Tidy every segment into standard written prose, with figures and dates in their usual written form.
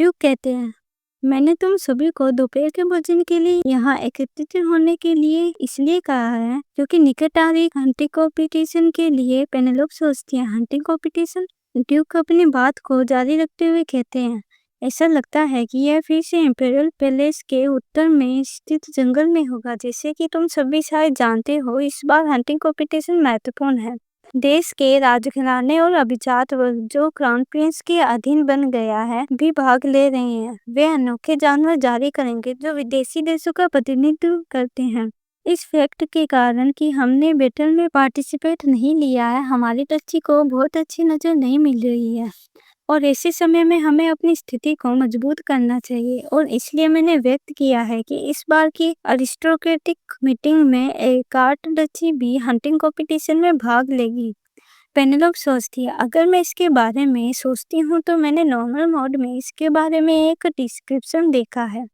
Duke कहते हैं, मैंने तुम सभी को दोपहर के भोजन के लिए यहाँ एकत्रित होने के लिए इसलिए कहा है क्योंकि निकट आ रही हंटिंग कंपटीशन के लिए पेनेलोप सोचती है। Hunting competition? ड्यूक अपनी बात को जारी रखते हुए कहते हैं, ऐसा लगता है कि यह फिर से इंपेरियल पैलेस के उत्तर में स्थित जंगल में होगा। जैसे कि तुम सभी शायद जानते हो, इस बार हंटिंग कंपटीशन महत्वपूर्ण है। देश के राजघराने और अभिजात वर्ग जो क्राउन प्रिंस के अधीन बन गया है भी भाग ले रहे हैं। वे अनोखे जानवर जारी करेंगे जो विदेशी देशों का प्रतिनिधित्व करते हैं। इस फैक्ट के कारण कि हमने बैटल में पार्टिसिपेट नहीं लिया है, हमारी टच्ची को बहुत अच्छी नजर नहीं मिल रही है और ऐसे समय में हमें अपनी स्थिति को मजबूत करना चाहिए और इसलिए मैंने व्यक्त किया है कि इस बार की अरिस्टोक्रेटिक मीटिंग में एक आर्चडची भी हंटिंग कंपटीशन में भाग लेगी। पेनेलोप सोचती है, अगर मैं इसके बारे में सोचती हूँ तो मैंने नॉर्मल मोड में इसके बारे में एक डिस्क्रिप्शन देखा है।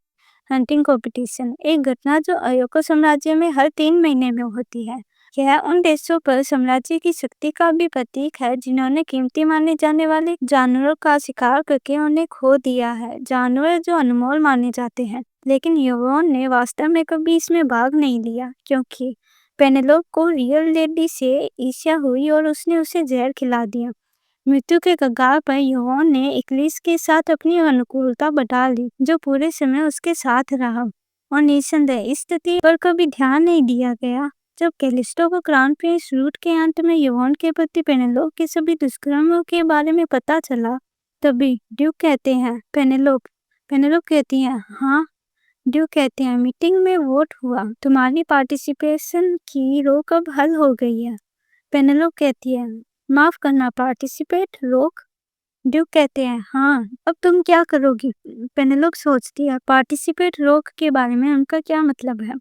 हंटिंग कंपटीशन एक घटना जो अयोको साम्राज्य में हर 3 महीने में होती है। यह उन देशों पर साम्राज्य की शक्ति का भी प्रतीक है जिन्होंने कीमती माने जाने वाले जानवरों का शिकार करके उन्हें खो दिया है। जानवर जो अनमोल माने जाते हैं, लेकिन यवोन ने वास्तव में कभी इसमें भाग नहीं लिया क्योंकि पेनेलोप को रियल लेडी से ईर्ष्या हुई और उसने उसे जहर खिला दिया। मृत्यु के कगार पर यवोन ने इक्लिस के साथ अपनी अनुकूलता बढ़ा ली, जो पूरे समय उसके साथ रहा और निस्संदेह इस स्थिति पर कभी ध्यान नहीं दिया गया। जब कैलिस्टो को क्राउन प्रिंस रूट के अंत में यवोन के प्रति पेनेलोप के सभी दुष्कर्मों के बारे में पता चला, तभी ड्यूक कहते हैं पेनेलोप कहती है, हाँ। ड्यूक कहते हैं, मीटिंग में वोट हुआ, तुम्हारी पार्टिसिपेशन की रोक अब हल हो गई है। पेनेलोप कहती है, माफ करना, पार्टिसिपेट रोक? ड्यूक कहते हैं, हाँ, अब तुम क्या करोगी? पेनेलोप सोचती है, पार्टिसिपेट रोक के बारे में उनका क्या मतलब है?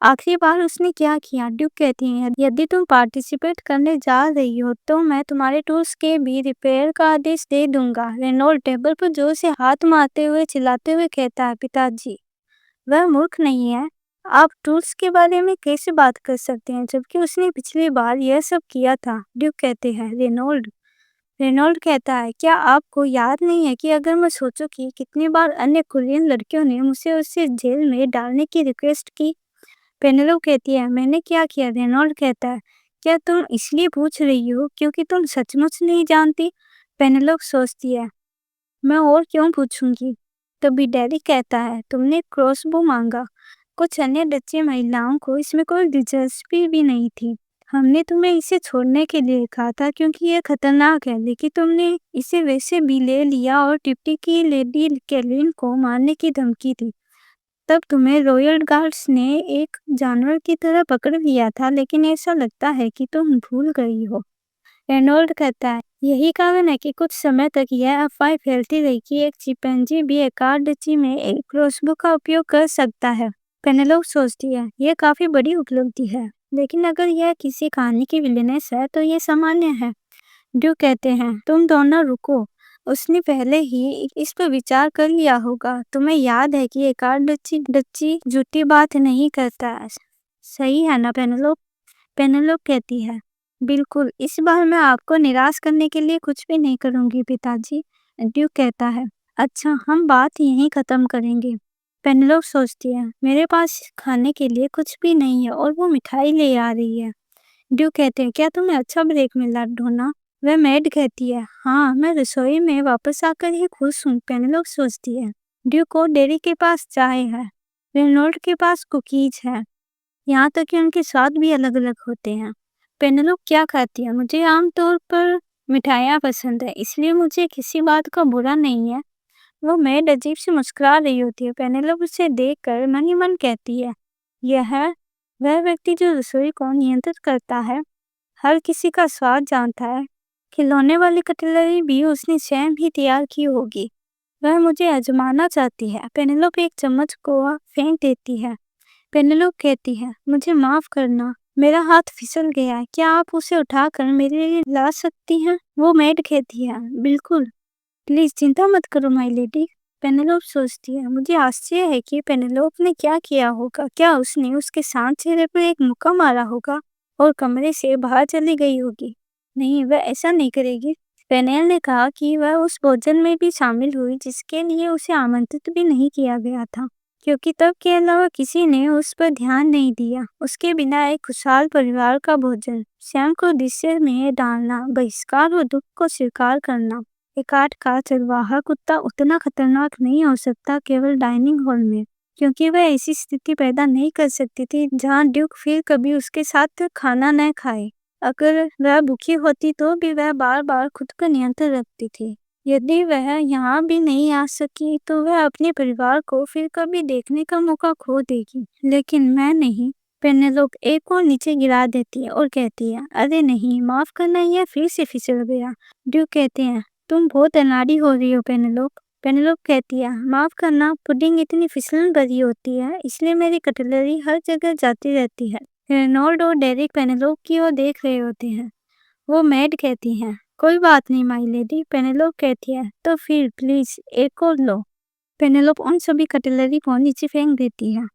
आखिरी बार उसने क्या किया? ड्यूक कहती है, यदि तुम पार्टिसिपेट करने जा रही हो तो मैं तुम्हारे टूल्स के भी रिपेयर का आदेश दे दूंगा। रेनॉल्ड टेबल पर जोर से हाथ मारते हुए चिल्लाते हुए कहता है, पिताजी, वह मूर्ख नहीं है। आप टूल्स के बारे में कैसे बात कर सकते हैं जबकि उसने पिछली बार यह सब किया था? ड्यूक कहते हैं, रेनॉल्ड कहता है, क्या आपको याद नहीं है कि अगर मैं सोचूं कि कितनी बार अन्य कोरियन लड़कियों ने मुझसे उसे जेल में डालने की रिक्वेस्ट की? पेनेलोप कहती है, मैंने क्या किया? रेनॉल्ड कहता है, क्या तुम इसलिए पूछ रही हो क्योंकि तुम सचमुच नहीं जानती? पेनेलोप सोचती है, मैं और क्यों पूछूंगी? तभी डैडी कहता है, तुमने क्रॉसबो मांगा। कुछ अन्य डच्ची महिलाओं को इसमें कोई दिलचस्पी भी नहीं थी। हमने तुम्हें इसे छोड़ने के लिए कहा था क्योंकि यह खतरनाक है, लेकिन तुमने इसे वैसे भी ले लिया और टिप्टी की लेडी कैलिन को मारने की धमकी दी। तब तुम्हें रॉयल गार्ड्स ने एक जानवर की तरह पकड़ लिया था, लेकिन ऐसा लगता है कि तुम भूल गई हो। रेनॉल्ड कहता है, यही कारण है कि कुछ समय तक यह अफवाह फैलती रही कि एक चिंपैंजी भी एक आर्चडची में एक क्रॉसबो का उपयोग कर सकता है। पेनेलोप सोचती है, यह काफी बड़ी उपलब्धि है, लेकिन अगर यह किसी कहानी की विलेनेस है तो यह सामान्य है। ड्यूक कहते हैं, तुम दोनों रुको, उसने पहले ही इस पर विचार कर लिया होगा। तुम्हें याद है कि एक आर्चडची झूठी बात नहीं करता है, सही है ना पेनेलोप? पेनेलोप कहती है, बिल्कुल, इस बार मैं आपको निराश करने के लिए कुछ भी नहीं करूंगी पिताजी। ड्यूक कहता है, अच्छा, हम बात यहीं खत्म करेंगे। पेनेलोप सोचती है, मेरे पास खाने के लिए कुछ भी नहीं है और वो मिठाई ले आ रही है। ड्यूक कहते हैं, क्या तुम्हें अच्छा ब्रेक मिला ढोना? वह मेड कहती है, हाँ, मैं रसोई में वापस आकर ही खुश हूँ। पेनेलोप सोचती है, ड्यूक को डेरी के पास चाय है, रेनॉल्ड के पास कुकीज है, यहाँ तक कि उनके स्वाद भी अलग अलग होते हैं। पेनेलोप क्या खाती है? मुझे आमतौर पर मिठाइयाँ पसंद है, इसलिए मुझे किसी बात का बुरा नहीं है। वो मेड अजीब से मुस्कुरा रही होती है। पेनेलोप उसे देखकर मन ही मन कहती है, यह वह व्यक्ति जो रसोई को नियंत्रित करता है, हर किसी का स्वाद जानता है। खिलौने वाली कटलरी भी उसने स्वयं ही तैयार की होगी। वह मुझे आजमाना चाहती है। पेनेलोप एक चम्मच को फेंक देती है। पेनेलोप कहती है, मुझे माफ करना, मेरा हाथ फिसल गया है, क्या आप उसे उठाकर मेरे लिए ला सकती हैं? वो मेड कहती है, बिल्कुल, प्लीज चिंता मत करो माय लेडी। पेनेलोप सोचती है, मुझे आश्चर्य है कि पेनेलोप ने क्या किया होगा। क्या उसने उसके शांत चेहरे पर एक मुक्का मारा होगा और कमरे से बाहर चली गई होगी? नहीं, वह ऐसा नहीं करेगी। पेनेल ने कहा कि वह उस भोजन में भी शामिल हुई जिसके लिए उसे आमंत्रित भी नहीं किया गया था, क्योंकि तब के अलावा किसी ने उस पर ध्यान नहीं दिया। उसके बिना एक खुशहाल परिवार का भोजन, स्वयं को दृश्य में डालना, बहिष्कार और दुख को स्वीकार करना। एकार्ट का चरवाहा कुत्ता उतना खतरनाक नहीं हो सकता केवल डाइनिंग हॉल में, क्योंकि वह ऐसी स्थिति पैदा नहीं कर सकती थी जहां ड्यूक फिर कभी उसके साथ खाना न खाए। अगर वह भूखी होती तो भी वह बार बार खुद पर नियंत्रण रखती थी। यदि वह यहाँ भी नहीं आ सकी तो वह अपने परिवार को फिर कभी देखने का मौका खो देगी। लेकिन मैं नहीं। पेनेलोप एक को नीचे गिरा देती है और कहती है, अरे नहीं, माफ करना, यह फिर से फिसल गया। ड्यूक कहते हैं, तुम बहुत अनाड़ी हो रही हो पेनेलोप। पेनेलोप कहती है, माफ करना, पुडिंग इतनी फिसलन भरी होती है, इसलिए मेरी कटलरी हर जगह जाती रहती है। रेनॉल्ड और डेरिक पेनेलोप की ओर देख रहे होते हैं। वो मैड कहती हैं, कोई बात नहीं माई लेडी। पेनेलोप कहती है, तो फिर प्लीज एक और लो। पेनेलोप उन सभी कटलरी को नीचे फेंक देती है।